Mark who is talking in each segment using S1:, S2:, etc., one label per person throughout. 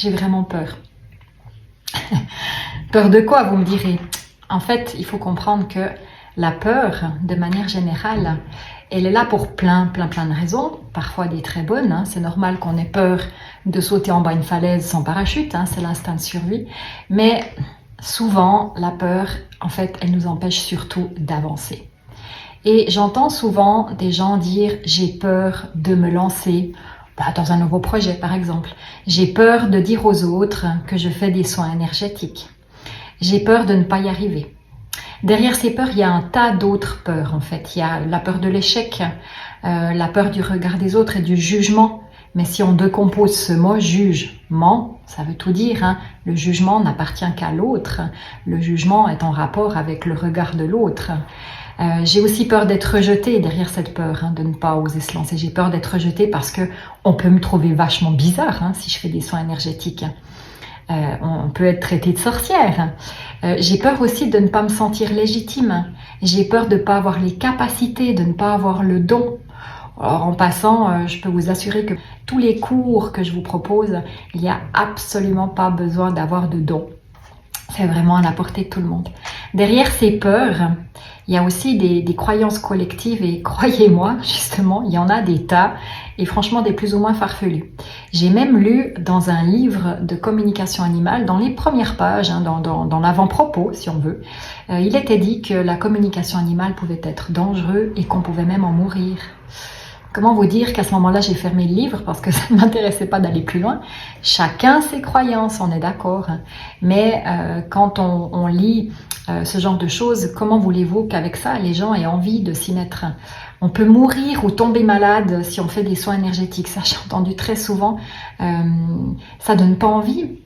S1: J'ai vraiment peur. Peur de quoi, vous me direz? En fait, il faut comprendre que la peur, de manière générale, elle est là pour plein de raisons, parfois des très bonnes. Hein. C'est normal qu'on ait peur de sauter en bas d'une falaise sans parachute, hein, c'est l'instinct de survie. Mais souvent, la peur, en fait, elle nous empêche surtout d'avancer. Et j'entends souvent des gens dire « j'ai peur de me lancer ». Dans un nouveau projet par exemple. J'ai peur de dire aux autres que je fais des soins énergétiques. J'ai peur de ne pas y arriver. Derrière ces peurs, il y a un tas d'autres peurs en fait. Il y a la peur de l'échec, la peur du regard des autres et du jugement. Mais si on décompose ce mot jugement, ça veut tout dire. Hein. Le jugement n'appartient qu'à l'autre. Le jugement est en rapport avec le regard de l'autre. J'ai aussi peur d'être rejetée derrière cette peur, hein, de ne pas oser se lancer. J'ai peur d'être rejetée parce que on peut me trouver vachement bizarre hein, si je fais des soins énergétiques. On peut être traité de sorcière. J'ai peur aussi de ne pas me sentir légitime. J'ai peur de ne pas avoir les capacités, de ne pas avoir le don. Alors, en passant, je peux vous assurer que tous les cours que je vous propose, il n'y a absolument pas besoin d'avoir de don. C'est vraiment à la portée de tout le monde. Derrière ces peurs, il y a aussi des croyances collectives et croyez-moi, justement, il y en a des tas et franchement des plus ou moins farfelus. J'ai même lu dans un livre de communication animale, dans les premières pages, hein, dans l'avant-propos si on veut, il était dit que la communication animale pouvait être dangereuse et qu'on pouvait même en mourir. Comment vous dire qu'à ce moment-là, j'ai fermé le livre parce que ça ne m'intéressait pas d'aller plus loin. Chacun ses croyances, on est d'accord. Mais quand on lit ce genre de choses, comment voulez-vous qu'avec ça, les gens aient envie de s'y mettre? On peut mourir ou tomber malade si on fait des soins énergétiques. Ça, j'ai entendu très souvent. Ça donne pas envie.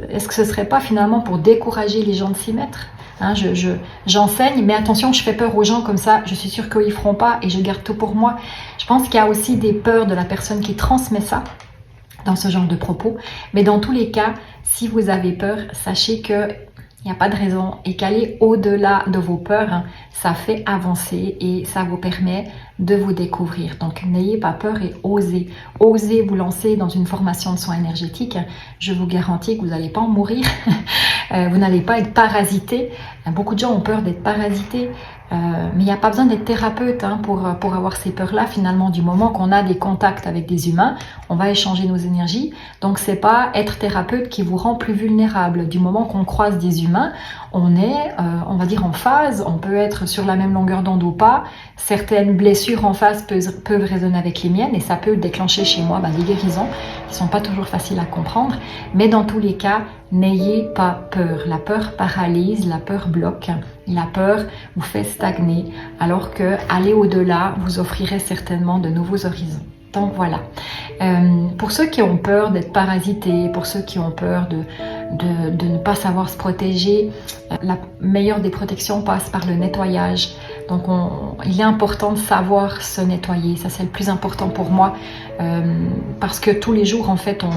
S1: Est-ce que ce serait pas finalement pour décourager les gens de s'y mettre? Hein, j'enseigne, mais attention, je fais peur aux gens comme ça, je suis sûre qu'ils ne feront pas et je garde tout pour moi. Je pense qu'il y a aussi des peurs de la personne qui transmet ça dans ce genre de propos. Mais dans tous les cas, si vous avez peur, sachez que il n'y a pas de raison et qu'aller au-delà de vos peurs, hein, ça fait avancer et ça vous permet de vous découvrir. Donc n'ayez pas peur et osez. Osez vous lancer dans une formation de soins énergétiques. Je vous garantis que vous n'allez pas en mourir. Vous n'allez pas être parasité. Beaucoup de gens ont peur d'être parasités. Mais il n'y a pas besoin d'être thérapeute hein, pour avoir ces peurs-là. Finalement, du moment qu'on a des contacts avec des humains, on va échanger nos énergies. Donc, c'est pas être thérapeute qui vous rend plus vulnérable. Du moment qu'on croise des humains, on est, on va dire, en phase. On peut être sur la même longueur d'onde ou pas. Certaines blessures en face peuvent résonner avec les miennes et ça peut déclencher chez moi des guérisons qui sont pas toujours faciles à comprendre. Mais dans tous les cas, n'ayez pas peur. La peur paralyse, la peur bloque. La peur vous fait stagner, alors que aller au-delà vous offrirait certainement de nouveaux horizons. Donc voilà. Pour ceux qui ont peur d'être parasités, pour ceux qui ont peur de ne pas savoir se protéger, la meilleure des protections passe par le nettoyage. Donc il est important de savoir se nettoyer. Ça c'est le plus important pour moi parce que tous les jours en fait on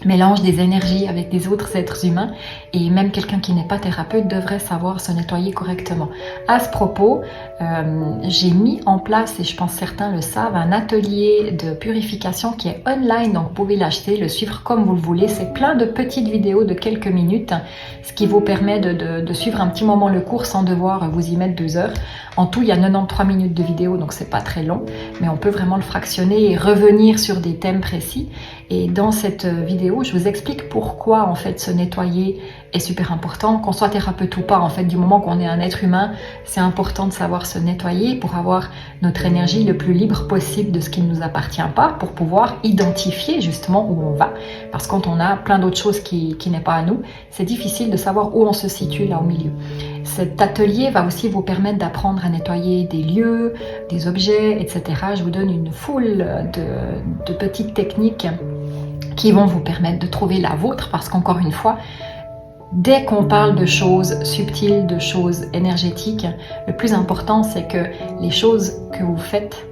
S1: mélange des énergies avec des autres êtres humains et même quelqu'un qui n'est pas thérapeute devrait savoir se nettoyer correctement. À ce propos, j'ai mis en place, et je pense certains le savent, un atelier de purification qui est online, donc vous pouvez l'acheter, le suivre comme vous le voulez. C'est plein de petites vidéos de quelques minutes, ce qui vous permet de suivre un petit moment le cours sans devoir vous y mettre 2 heures. En tout, il y a 93 minutes de vidéo, donc c'est pas très long, mais on peut vraiment le fractionner et revenir sur des thèmes précis. Et dans cette vidéo, je vous explique pourquoi en fait se nettoyer est super important, qu'on soit thérapeute ou pas. En fait, du moment qu'on est un être humain, c'est important de savoir se nettoyer pour avoir notre énergie le plus libre possible de ce qui ne nous appartient pas, pour pouvoir identifier justement où on va. Parce que quand on a plein d'autres choses qui n'est pas à nous, c'est difficile de savoir où on se situe là au milieu. Cet atelier va aussi vous permettre d'apprendre à nettoyer des lieux, des objets, etc. Je vous donne une foule de petites techniques qui vont vous permettre de trouver la vôtre, parce qu'encore une fois, dès qu'on parle de choses subtiles, de choses énergétiques, le plus important c'est que les choses que vous faites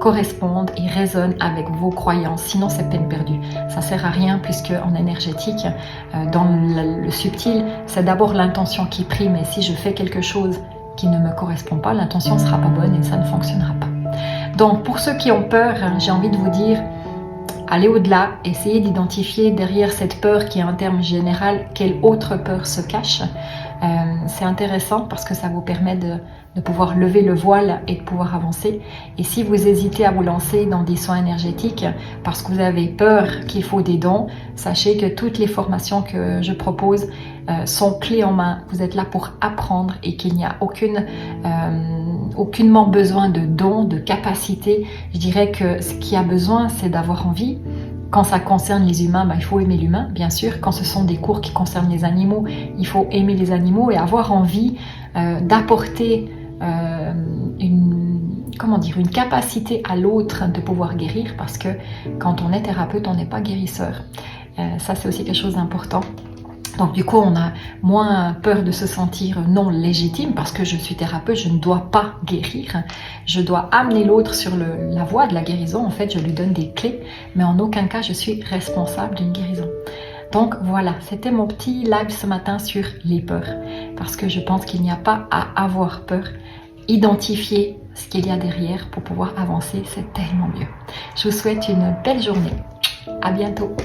S1: correspondent et résonnent avec vos croyances, sinon c'est peine perdue. Ça sert à rien puisque en énergétique, dans le subtil, c'est d'abord l'intention qui prime, et si je fais quelque chose qui ne me correspond pas, l'intention ne sera pas bonne et ça ne fonctionnera pas. Donc pour ceux qui ont peur, j'ai envie de vous dire, aller au-delà, essayer d'identifier derrière cette peur qui est un terme général, quelle autre peur se cache. C'est intéressant parce que ça vous permet de pouvoir lever le voile et de pouvoir avancer. Et si vous hésitez à vous lancer dans des soins énergétiques parce que vous avez peur qu'il faut des dons, sachez que toutes les formations que je propose sont clés en main. Vous êtes là pour apprendre et qu'il n'y a aucunement besoin de dons, de capacités. Je dirais que ce qui a besoin, c'est d'avoir envie. Quand ça concerne les humains, il faut aimer l'humain, bien sûr. Quand ce sont des cours qui concernent les animaux, il faut aimer les animaux et avoir envie d'apporter une capacité à l'autre de pouvoir guérir, parce que quand on est thérapeute, on n'est pas guérisseur. Ça, c'est aussi quelque chose d'important. Donc du coup, on a moins peur de se sentir non légitime parce que je suis thérapeute, je ne dois pas guérir. Je dois amener l'autre sur la voie de la guérison. En fait, je lui donne des clés, mais en aucun cas, je suis responsable d'une guérison. Donc voilà, c'était mon petit live ce matin sur les peurs. Parce que je pense qu'il n'y a pas à avoir peur. Identifier ce qu'il y a derrière pour pouvoir avancer, c'est tellement mieux. Je vous souhaite une belle journée. À bientôt.